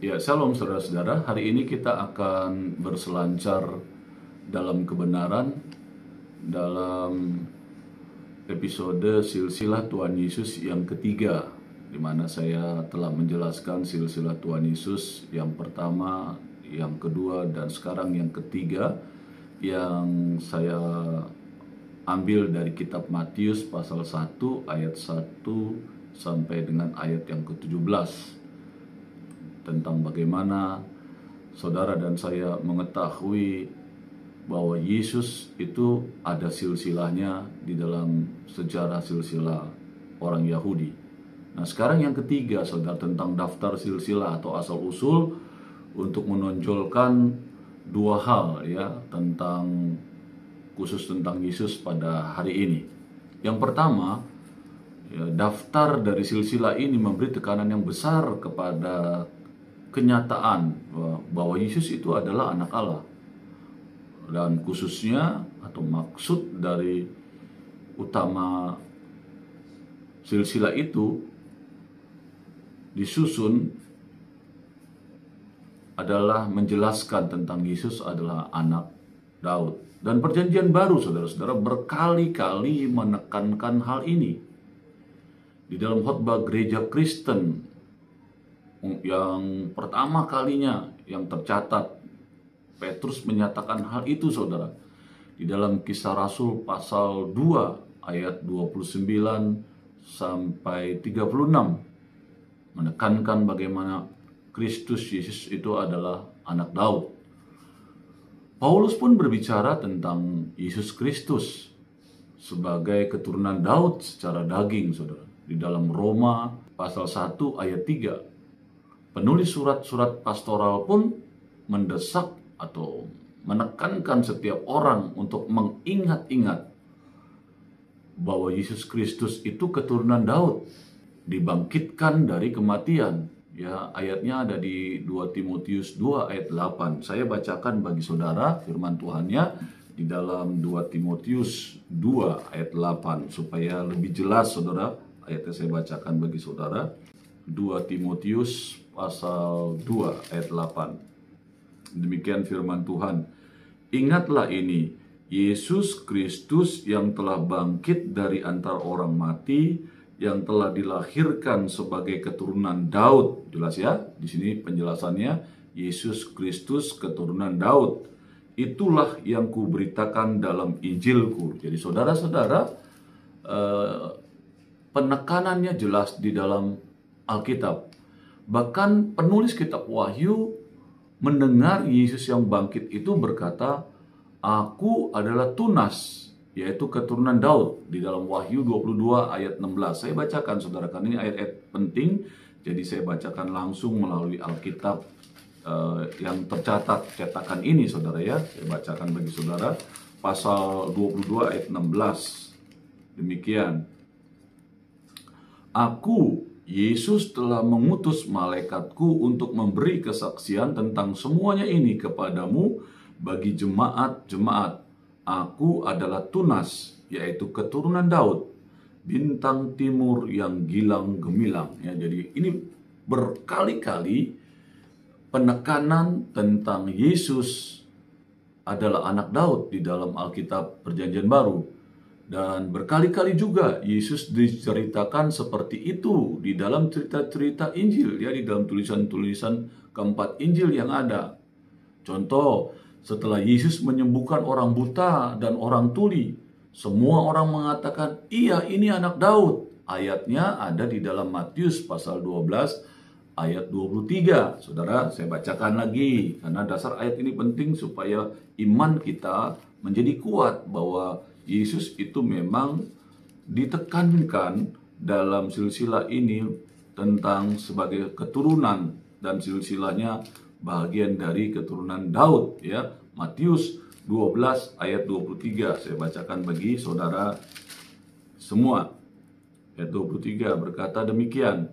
Ya, shalom saudara-saudara. Hari ini kita akan berselancar dalam kebenaran dalam episode silsilah Tuhan Yesus yang ketiga, di mana saya telah menjelaskan silsilah Tuhan Yesus yang pertama, yang kedua, dan sekarang yang ketiga, yang saya ambil dari kitab Matius pasal 1 ayat 1 sampai dengan ayat yang ke-17, tentang bagaimana saudara dan saya mengetahui bahwa Yesus itu ada silsilahnya di dalam sejarah silsilah orang Yahudi. Nah, sekarang yang ketiga, saudara, tentang daftar silsilah atau asal-usul, untuk menonjolkan dua hal ya, khusus tentang Yesus pada hari ini. Yang pertama, ya, daftar dari silsilah ini memberi tekanan yang besar kepada kenyataan bahwa Yesus itu adalah anak Allah, dan khususnya atau maksud dari utama silsilah itu disusun adalah menjelaskan tentang Yesus adalah anak Daud. Dan perjanjian baru, saudara-saudara, berkali-kali menekankan hal ini. Di dalam khotbah gereja Kristen yang pertama kalinya yang tercatat, Petrus menyatakan hal itu, saudara, di dalam Kisah Rasul pasal 2 ayat 29 sampai 36, menekankan bagaimana Kristus Yesus itu adalah anak Daud. Paulus pun berbicara tentang Yesus Kristus sebagai keturunan Daud secara daging, saudara, di dalam Roma pasal 1 ayat 3. Penulis surat-surat pastoral pun mendesak atau menekankan setiap orang untuk mengingat-ingat bahwa Yesus Kristus itu keturunan Daud, dibangkitkan dari kematian. Ya, ayatnya ada di 2 Timotius 2 ayat 8. Saya bacakan bagi saudara firman Tuhannya di dalam 2 Timotius 2 ayat 8 supaya lebih jelas, saudara. Ayatnya saya bacakan bagi saudara. 2 Timotius pasal 2 ayat 8. Demikian firman Tuhan. Ingatlah ini, Yesus Kristus yang telah bangkit dari antara orang mati, yang telah dilahirkan sebagai keturunan Daud. Jelas ya, di sini penjelasannya, Yesus Kristus keturunan Daud. Itulah yang kuberitakan dalam Injilku. Jadi saudara-saudara, penekanannya jelas di dalam Alkitab. Bahkan penulis kitab Wahyu mendengar Yesus yang bangkit itu berkata, "Aku adalah tunas," yaitu keturunan Daud, di dalam Wahyu 22 ayat 16. Saya bacakan, saudara, karena ini ayat-ayat penting, jadi saya bacakan langsung melalui Alkitab yang tercatat cetakan ini, saudara ya. Saya bacakan bagi saudara pasal 22 ayat 16. Demikian. "Aku, Yesus, telah mengutus malaikatku untuk memberi kesaksian tentang semuanya ini kepadamu bagi jemaat-jemaat. Aku adalah tunas, yaitu keturunan Daud, bintang timur yang gilang gemilang." Ya, jadi ini berkali-kali penekanan tentang Yesus adalah anak Daud di dalam Alkitab Perjanjian Baru. Dan berkali-kali juga Yesus diceritakan seperti itu di dalam cerita-cerita Injil, ya, di dalam tulisan-tulisan keempat Injil yang ada. Contoh, setelah Yesus menyembuhkan orang buta dan orang tuli, semua orang mengatakan, "Iya, ini anak Daud." Ayatnya ada di dalam Matius pasal 12 ayat 23. Saudara, saya bacakan lagi karena dasar ayat ini penting supaya iman kita menjadi kuat bahwa Yesus itu memang ditekankan dalam silsilah ini tentang sebagai keturunan, dan silsilahnya bagian dari keturunan Daud, ya. Matius 12 ayat 23. Saya bacakan bagi saudara semua. Ayat 23 berkata demikian.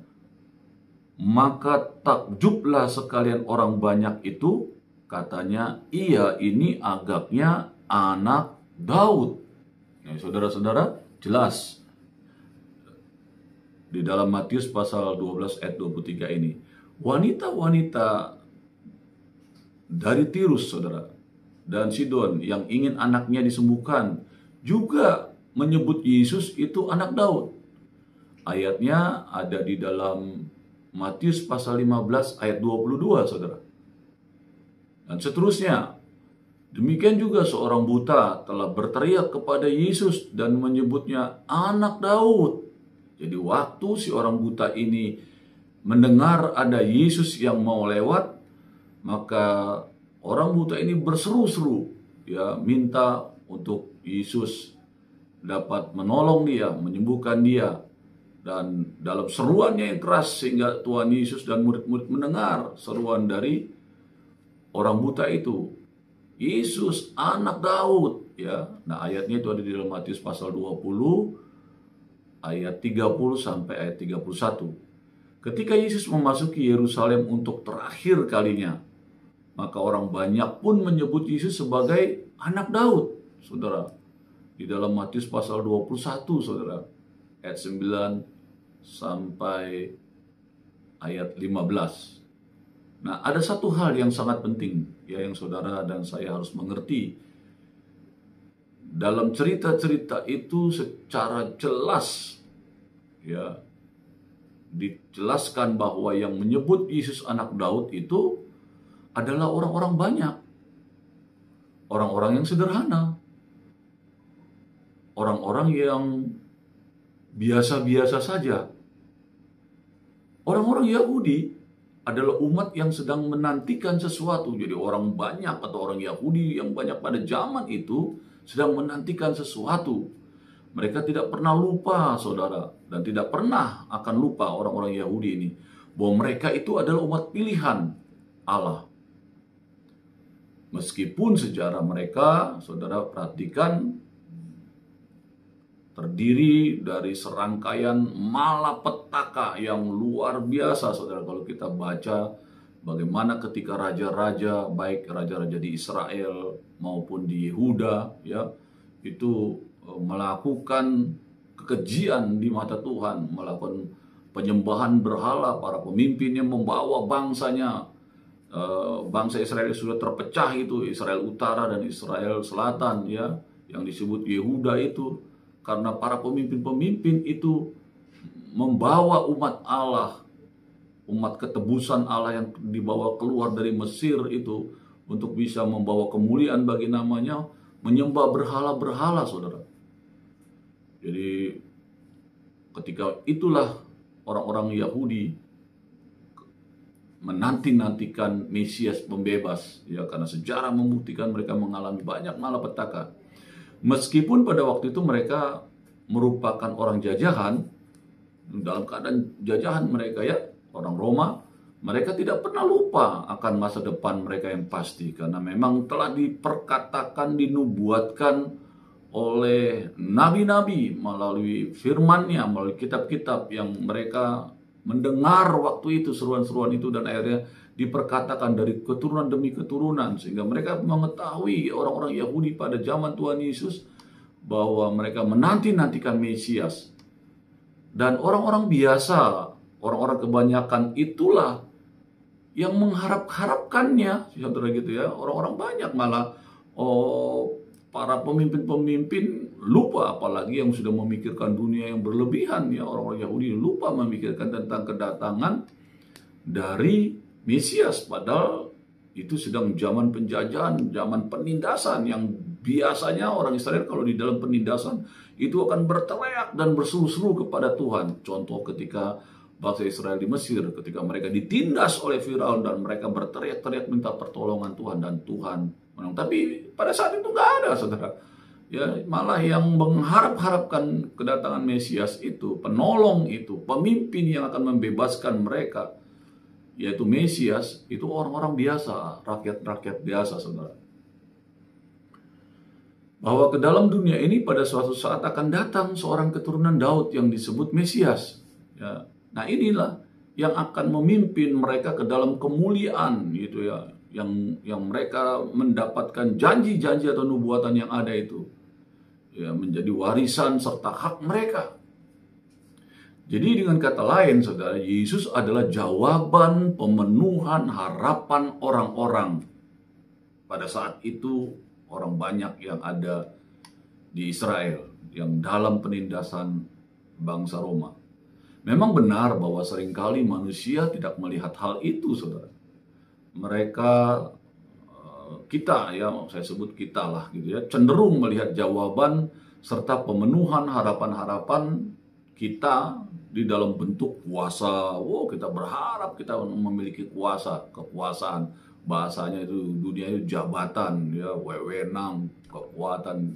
"Maka takjublah sekalian orang banyak itu, katanya, iya, ini agaknya anak Daud." Ya, saudara-saudara, jelas di dalam Matius pasal 12 ayat 23 ini. wanita-wanita dari Tirus, saudara, dan Sidon yang ingin anaknya disembuhkan juga menyebut Yesus itu anak Daud. Ayatnya ada di dalam Matius pasal 15 ayat 22, saudara. Dan seterusnya. Demikian juga seorang buta telah berteriak kepada Yesus dan menyebutnya anak Daud. Jadi waktu si orang buta ini mendengar ada Yesus yang mau lewat, maka orang buta ini berseru-seru, ya, minta untuk Yesus dapat menolong dia, menyembuhkan dia. Dan dalam seruannya yang keras sehingga Tuhan Yesus dan murid-murid mendengar seruan dari orang buta itu. Yesus anak Daud, ya. Nah, ayatnya itu ada di dalam Matius pasal 20 ayat 30 sampai ayat 31. Ketika Yesus memasuki Yerusalem untuk terakhir kalinya, maka orang banyak pun menyebut Yesus sebagai anak Daud, saudara. Di dalam Matius pasal 21, saudara, ayat 9 sampai ayat 15. Nah, ada satu hal yang sangat penting, ya, yang saudara dan saya harus mengerti. Dalam cerita-cerita itu secara jelas, ya, dijelaskan bahwa yang menyebut Yesus anak Daud itu adalah orang-orang banyak. Orang-orang yang sederhana. Orang-orang yang biasa-biasa saja. Orang-orang Yahudi adalah umat yang sedang menantikan sesuatu. Jadi orang banyak atau orang Yahudi yang banyak pada zaman itu sedang menantikan sesuatu. Mereka tidak pernah lupa, saudara, dan tidak pernah akan lupa orang-orang Yahudi ini, bahwa mereka itu adalah umat pilihan Allah. Meskipun sejarah mereka, saudara perhatikan, terdiri dari serangkaian malapetaka yang luar biasa, saudara. Kalau kita baca bagaimana ketika raja-raja, baik raja-raja di Israel maupun di Yehuda, ya, itu melakukan kekejian di mata Tuhan, melakukan penyembahan berhala. Para pemimpinnya membawa bangsanya, bangsa Israel sudah terpecah itu, Israel Utara dan Israel Selatan, ya, yang disebut Yehuda itu. Karena para pemimpin-pemimpin itu membawa umat Allah, umat ketebusan Allah yang dibawa keluar dari Mesir itu untuk bisa membawa kemuliaan bagi namanya, menyembah berhala-berhala, saudara. Jadi ketika itulah orang-orang Yahudi menanti-nantikan Mesias pembebas, ya, karena sejarah membuktikan mereka mengalami banyak malapetaka. Meskipun pada waktu itu mereka merupakan orang jajahan, dalam keadaan jajahan mereka, ya, orang Roma, mereka tidak pernah lupa akan masa depan mereka yang pasti. Karena memang telah diperkatakan, dinubuatkan oleh nabi-nabi melalui firman-Nya, melalui kitab-kitab yang mereka mendengar waktu itu, seruan-seruan itu, dan akhirnya diperkatakan dari keturunan demi keturunan, sehingga mereka mengetahui, orang-orang Yahudi pada zaman Tuhan Yesus, bahwa mereka menanti-nantikan Mesias. Dan orang-orang biasa, orang-orang kebanyakan itulah yang mengharap-harapkannya, saudara, gitu, ya. Orang-orang banyak malah, para pemimpin-pemimpin lupa, apalagi yang sudah memikirkan dunia yang berlebihan, ya. Orang-orang Yahudi lupa memikirkan tentang kedatangan dari Mesias, padahal itu sedang zaman penjajahan, zaman penindasan, yang biasanya orang Israel kalau di dalam penindasan itu akan berteriak dan berseru-seru kepada Tuhan. Contoh ketika bangsa Israel di Mesir, ketika mereka ditindas oleh Firaun dan mereka berteriak-teriak minta pertolongan Tuhan, dan Tuhan menang. Tapi pada saat itu nggak ada, saudara. Ya, malah yang mengharap-harapkan kedatangan Mesias itu, penolong itu, pemimpin yang akan membebaskan mereka, yaitu Mesias, itu orang-orang biasa, rakyat-rakyat biasa, saudara. Bahwa ke dalam dunia ini pada suatu saat akan datang seorang keturunan Daud yang disebut Mesias. Ya. Nah, inilah yang akan memimpin mereka ke dalam kemuliaan, gitu, ya, yang mereka mendapatkan janji-janji atau nubuatan yang ada itu, ya, menjadi warisan serta hak mereka. Jadi dengan kata lain, saudara, Yesus adalah jawaban pemenuhan harapan orang-orang. Pada saat itu, orang banyak yang ada di Israel, yang dalam penindasan bangsa Roma. Memang benar bahwa seringkali manusia tidak melihat hal itu, saudara. Mereka, kita ya, saya sebut kita lah gitu ya, cenderung melihat jawaban serta pemenuhan harapan-harapan kita di dalam bentuk kuasa. Wow, kita berharap kita memiliki kuasa, kekuasaan. Bahasanya itu dunia itu jabatan, ya, wewenang, kekuatan,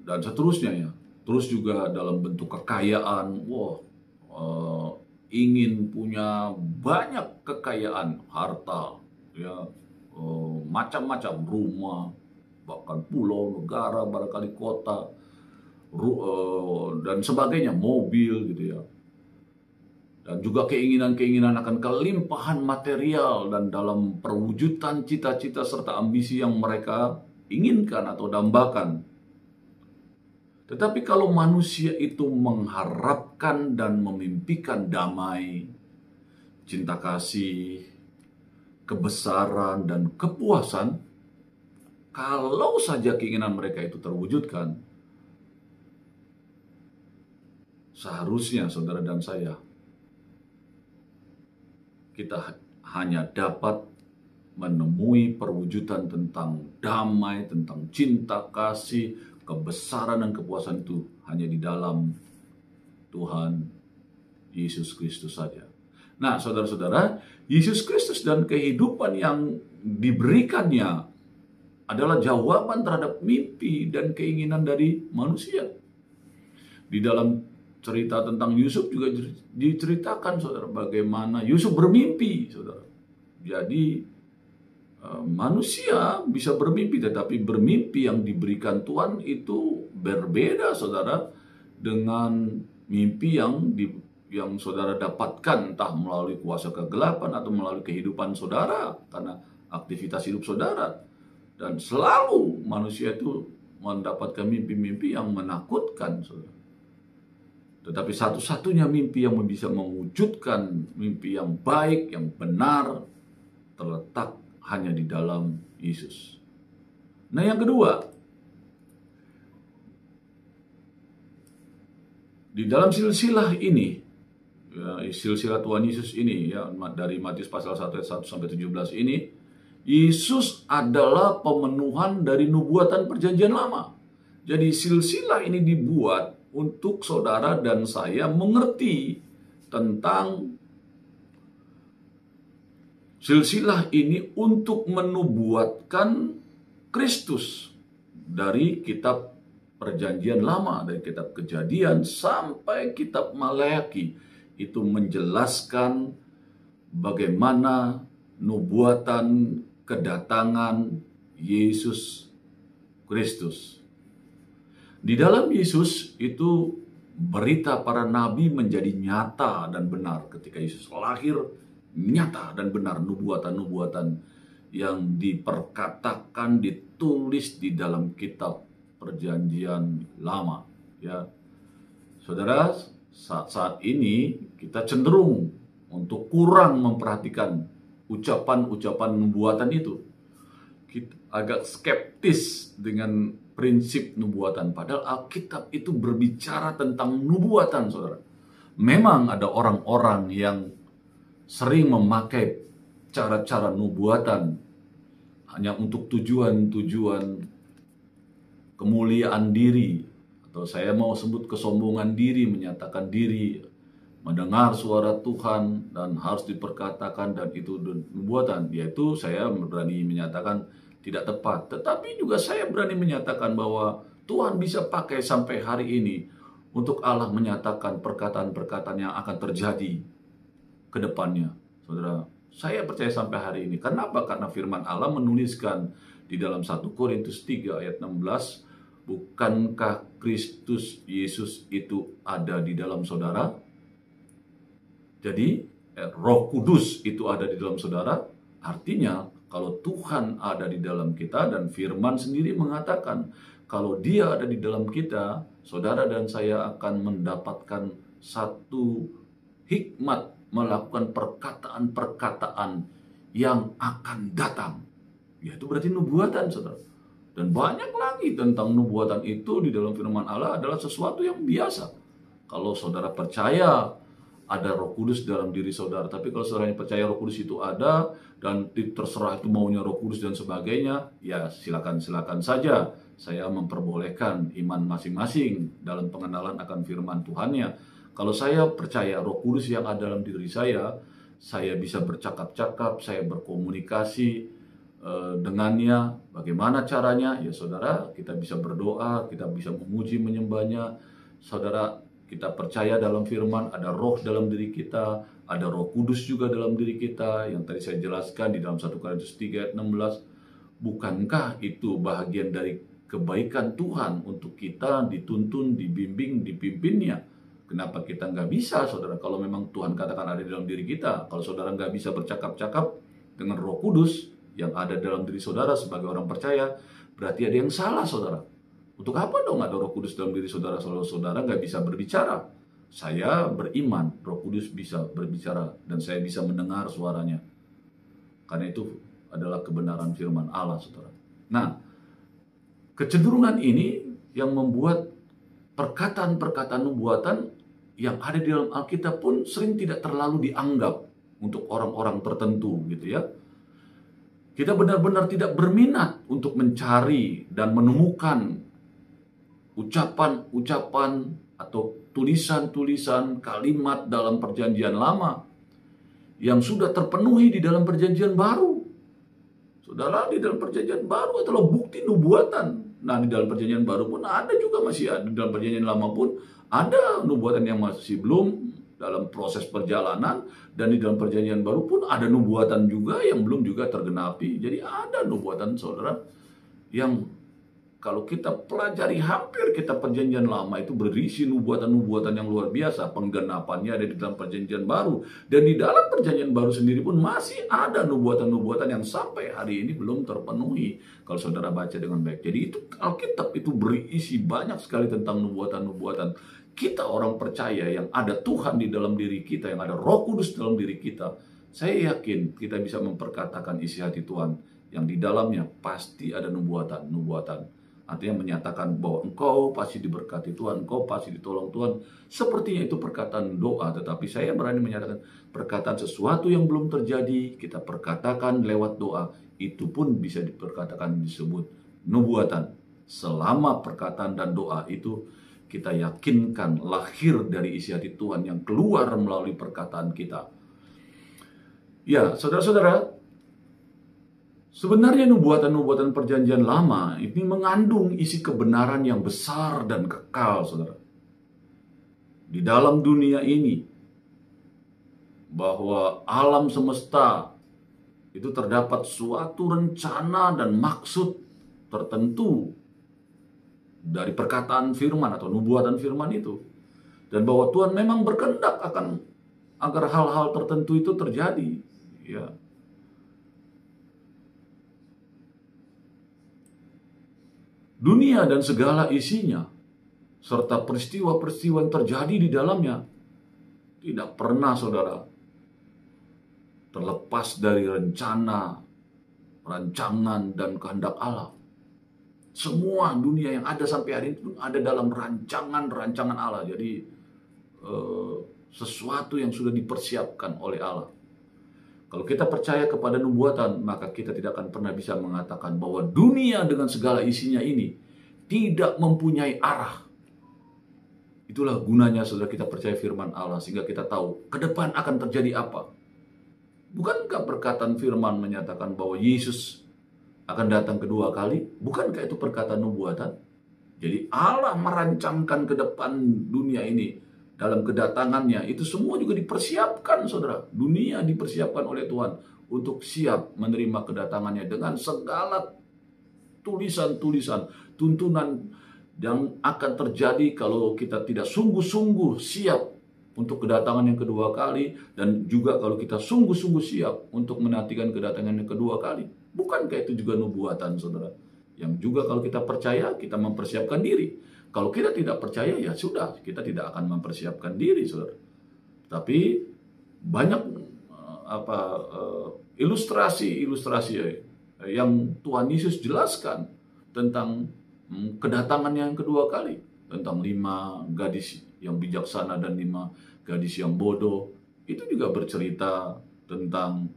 dan seterusnya ya. Terus juga dalam bentuk kekayaan. Wow, ingin punya banyak kekayaan, harta, ya, macam-macam, rumah, bahkan pulau, negara, barangkali kota, dan sebagainya, mobil gitu ya. Dan juga keinginan-keinginan akan kelimpahan material dan dalam perwujudan cita-cita serta ambisi yang mereka inginkan atau dambakan. Tetapi kalau manusia itu mengharapkan dan memimpikan damai, cinta kasih, kebesaran, dan kepuasan, kalau saja keinginan mereka itu terwujudkan, seharusnya saudara dan saya, kita hanya dapat menemui perwujudan tentang damai, tentang cinta kasih, kebesaran dan kepuasan itu hanya di dalam Tuhan Yesus Kristus saja. Nah, saudara-saudara, Yesus Kristus dan kehidupan yang diberikannya adalah jawaban terhadap mimpi dan keinginan dari manusia. Di dalam cerita tentang Yusuf juga diceritakan, saudara, bagaimana Yusuf bermimpi, saudara. Jadi manusia bisa bermimpi, tetapi bermimpi yang diberikan Tuhan itu berbeda, saudara, dengan mimpi yang saudara dapatkan entah melalui kuasa kegelapan atau melalui kehidupan saudara karena aktivitas hidup saudara. Dan selalu manusia itu mendapatkan mimpi-mimpi yang menakutkan, saudara. Tetapi satu-satunya mimpi yang bisa mewujudkan mimpi yang baik, yang benar, terletak hanya di dalam Yesus. Nah, yang kedua, di dalam silsilah ini, ya, silsilah Tuhan Yesus ini, ya, dari Matius pasal 1 ayat 1 sampai 17 ini, Yesus adalah pemenuhan dari nubuatan perjanjian lama. Jadi silsilah ini dibuat untuk saudara dan saya mengerti tentang silsilah ini untuk menubuatkan Kristus dari kitab perjanjian lama, dari kitab Kejadian sampai kitab Maleakhi. Itu menjelaskan bagaimana nubuatan kedatangan Yesus Kristus. Di dalam Yesus itu berita para nabi menjadi nyata dan benar ketika Yesus lahir, nyata dan benar nubuatan-nubuatan yang diperkatakan, ditulis di dalam kitab perjanjian lama, ya. Saudara, saat ini kita cenderung untuk kurang memperhatikan ucapan-ucapan nubuatan itu. Kita agak skeptis dengan prinsip nubuatan, padahal Alkitab itu berbicara tentang nubuatan, saudara. Memang ada orang-orang yang sering memakai cara-cara nubuatan hanya untuk tujuan-tujuan kemuliaan diri, atau saya mau sebut kesombongan diri, menyatakan diri mendengar suara Tuhan dan harus diperkatakan, dan itu nubuatan. Yaitu saya berani menyatakan tidak tepat. Tetapi juga saya berani menyatakan bahwa Tuhan bisa pakai sampai hari ini untuk Allah menyatakan perkataan-perkataan yang akan terjadi ke depannya. Saudara, saya percaya sampai hari ini. Kenapa? Karena firman Allah menuliskan di dalam 1 Korintus 3 ayat 16, bukankah Kristus Yesus itu ada di dalam saudara? Jadi, Roh Kudus itu ada di dalam saudara. Artinya, kalau Tuhan ada di dalam kita, dan firman sendiri mengatakan, kalau Dia ada di dalam kita, saudara dan saya akan mendapatkan satu hikmat melakukan perkataan-perkataan yang akan datang. Ya, itu berarti nubuatan, saudara. Dan banyak lagi tentang nubuatan itu di dalam firman Allah adalah sesuatu yang biasa. Kalau saudara percaya ada Roh Kudus dalam diri saudara, tapi kalau saudara percaya Roh Kudus itu ada dan terserah itu maunya Roh Kudus dan sebagainya, ya silakan saja. Saya memperbolehkan iman masing-masing dalam pengenalan akan firman Tuhannya. Kalau saya percaya Roh Kudus yang ada dalam diri saya bisa bercakap-cakap, saya berkomunikasi dengannya. Bagaimana caranya? Ya saudara, kita bisa berdoa, kita bisa memuji, menyembahnya. Saudara, kita percaya dalam firman, ada roh dalam diri kita, ada Roh Kudus juga dalam diri kita, yang tadi saya jelaskan di dalam 1 Korintus 3 ayat 16. Bukankah itu bahagian dari kebaikan Tuhan untuk kita dituntun, dibimbing, dipimpinnya? Kenapa kita nggak bisa, saudara? Kalau memang Tuhan katakan ada di dalam diri kita, kalau saudara nggak bisa bercakap-cakap dengan Roh Kudus yang ada dalam diri saudara sebagai orang percaya, berarti ada yang salah, saudara. Untuk apa dong ada Roh Kudus dalam diri saudara kalau saudara nggak bisa berbicara? Saya beriman Roh Kudus bisa berbicara dan saya bisa mendengar suaranya. Karena itu adalah kebenaran firman Allah, saudara. Nah, kecenderungan ini yang membuat perkataan-perkataan nubuatan yang ada di dalam Alkitab pun sering tidak terlalu dianggap untuk orang-orang tertentu, gitu ya. Kita benar-benar tidak berminat untuk mencari dan menemukan ucapan-ucapan atau tulisan-tulisan kalimat dalam perjanjian lama yang sudah terpenuhi di dalam perjanjian baru. Saudara, di dalam perjanjian baru adalah bukti nubuatan. Nah, di dalam perjanjian baru pun ada juga, masih ada. Di dalam perjanjian lama pun ada nubuatan yang masih belum dalam proses perjalanan, dan di dalam perjanjian baru pun ada nubuatan juga yang belum juga tergenapi. Jadi ada nubuatan, saudara, yang kalau kita pelajari hampir kita perjanjian lama itu berisi nubuatan-nubuatan yang luar biasa. Penggenapannya ada di dalam perjanjian baru. Dan di dalam perjanjian baru sendiri pun masih ada nubuatan-nubuatan yang sampai hari ini belum terpenuhi. Kalau saudara baca dengan baik. Jadi itu Alkitab itu berisi banyak sekali tentang nubuatan-nubuatan. Kita orang percaya yang ada Tuhan di dalam diri kita, yang ada Roh Kudus dalam diri kita, saya yakin kita bisa memperkatakan isi hati Tuhan yang di dalamnya pasti ada nubuatan. Artinya menyatakan bahwa engkau pasti diberkati Tuhan, engkau pasti ditolong Tuhan. Sepertinya itu perkataan doa, tetapi saya berani menyatakan perkataan sesuatu yang belum terjadi, kita perkatakan lewat doa, itu pun bisa diperkatakan disebut nubuatan. Selama perkataan dan doa itu kita yakinkan lahir dari isi hati Tuhan yang keluar melalui perkataan kita. Ya, saudara-saudara, sebenarnya nubuatan-nubuatan perjanjian lama ini mengandung isi kebenaran yang besar dan kekal, saudara. Di dalam dunia ini, bahwa alam semesta itu terdapat suatu rencana dan maksud tertentu dari perkataan firman atau nubuatan firman itu. Dan bahwa Tuhan memang berkehendak agar hal-hal tertentu itu terjadi. Ya. Dunia dan segala isinya, serta peristiwa-peristiwa yang terjadi di dalamnya, tidak pernah, saudara, terlepas dari rencana, rancangan, dan kehendak Allah. Semua dunia yang ada sampai hari ini ada dalam rancangan Allah. Jadi sesuatu yang sudah dipersiapkan oleh Allah. Kalau kita percaya kepada nubuatan, maka kita tidak akan pernah bisa mengatakan bahwa dunia dengan segala isinya ini tidak mempunyai arah. Itulah gunanya, saudara, kita percaya firman Allah, sehingga kita tahu ke depan akan terjadi apa. Bukankah perkataan firman menyatakan bahwa Yesus akan datang kedua kali? Bukankah itu perkataan nubuatan? Jadi Allah merancangkan ke depan dunia ini dalam kedatangannya. Itu semua juga dipersiapkan, saudara. Dunia dipersiapkan oleh Tuhan untuk siap menerima kedatangannya dengan segala tulisan-tulisan, tuntunan yang akan terjadi kalau kita tidak sungguh-sungguh siap untuk kedatangan yang kedua kali, dan juga kalau kita sungguh-sungguh siap untuk menantikan kedatangan yang kedua kali. Bukankah itu juga nubuatan, saudara? Yang juga kalau kita percaya, kita mempersiapkan diri. Kalau kita tidak percaya, ya sudah, kita tidak akan mempersiapkan diri, saudara. Tapi banyak ilustrasi yang Tuhan Yesus jelaskan tentang kedatangan yang kedua kali, tentang 5 gadis yang bijaksana dan 5 gadis yang bodoh. Itu juga bercerita tentang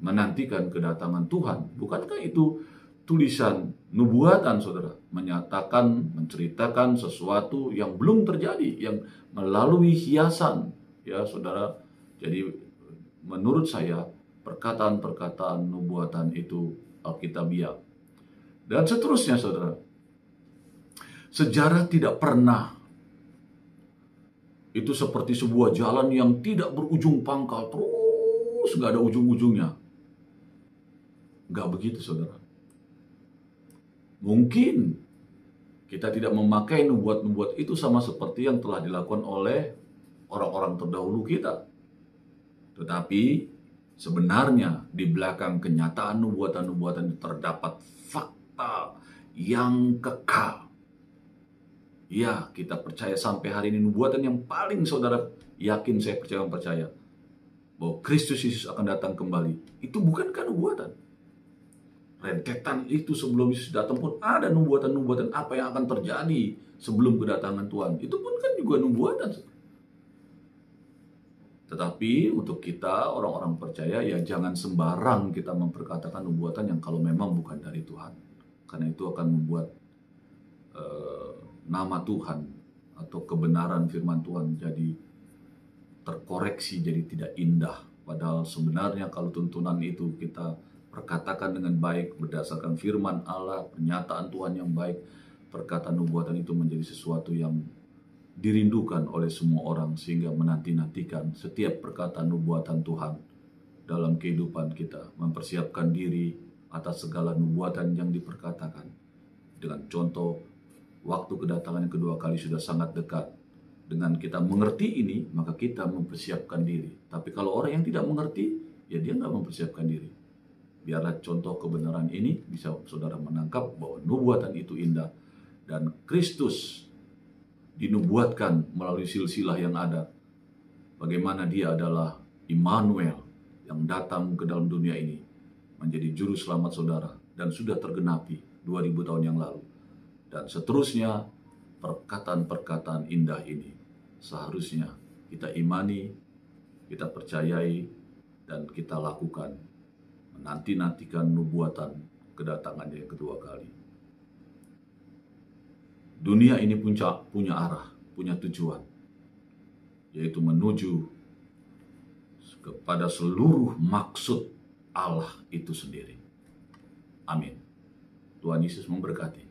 menantikan kedatangan Tuhan. Bukankah itu tulisan nubuatan, saudara? Menyatakan, menceritakan sesuatu yang belum terjadi, yang melalui hiasan, ya saudara. Jadi menurut saya perkataan-perkataan nubuatan itu alkitabiah. Dan seterusnya, saudara. Sejarah tidak pernah itu seperti sebuah jalan yang tidak berujung pangkal, terus nggak ada ujung-ujungnya. Nggak begitu, saudara. Mungkin kita tidak memakai nubuat-nubuat itu sama seperti yang telah dilakukan oleh orang-orang terdahulu kita. Tetapi sebenarnya di belakang kenyataan nubuatan-nubuatan itu terdapat fakta yang kekal. Ya, kita percaya sampai hari ini nubuatan yang paling saudara yakin, saya percaya bahwa Kristus Yesus akan datang kembali. Itu bukankah nubuatan? Rentetan itu sebelum Yesus datang pun ada nubuatan-nubuatan apa yang akan terjadi sebelum kedatangan Tuhan. Itu pun kan juga nubuatan. Tetapi untuk kita orang-orang percaya, ya jangan sembarang kita memperkatakan nubuatan yang kalau memang bukan dari Tuhan. Karena itu akan membuat nama Tuhan atau kebenaran firman Tuhan jadi terkoreksi, jadi tidak indah. Padahal sebenarnya kalau tuntunan itu kita perkatakan dengan baik berdasarkan firman Allah, pernyataan Tuhan yang baik, perkataan nubuatan itu menjadi sesuatu yang dirindukan oleh semua orang, sehingga menanti-nantikan setiap perkataan nubuatan Tuhan dalam kehidupan kita, mempersiapkan diri atas segala nubuatan yang diperkatakan. Dengan contoh, waktu kedatangan yang kedua kali sudah sangat dekat. Dengan kita mengerti ini, maka kita mempersiapkan diri. Tapi kalau orang yang tidak mengerti, ya dia nggak mempersiapkan diri. Biarlah contoh kebenaran ini bisa saudara menangkap bahwa nubuatan itu indah. Dan Kristus dinubuatkan melalui silsilah yang ada. Bagaimana dia adalah Immanuel yang datang ke dalam dunia ini menjadi juru selamat saudara. Dan sudah tergenapi 2000 tahun yang lalu. Dan seterusnya perkataan-perkataan indah ini seharusnya kita imani, kita percayai, dan kita lakukan. Menanti-nantikan nubuatan kedatangannya yang kedua kali. Dunia ini punya arah, punya tujuan, yaitu menuju kepada seluruh maksud Allah itu sendiri. Amin. Tuhan Yesus memberkati.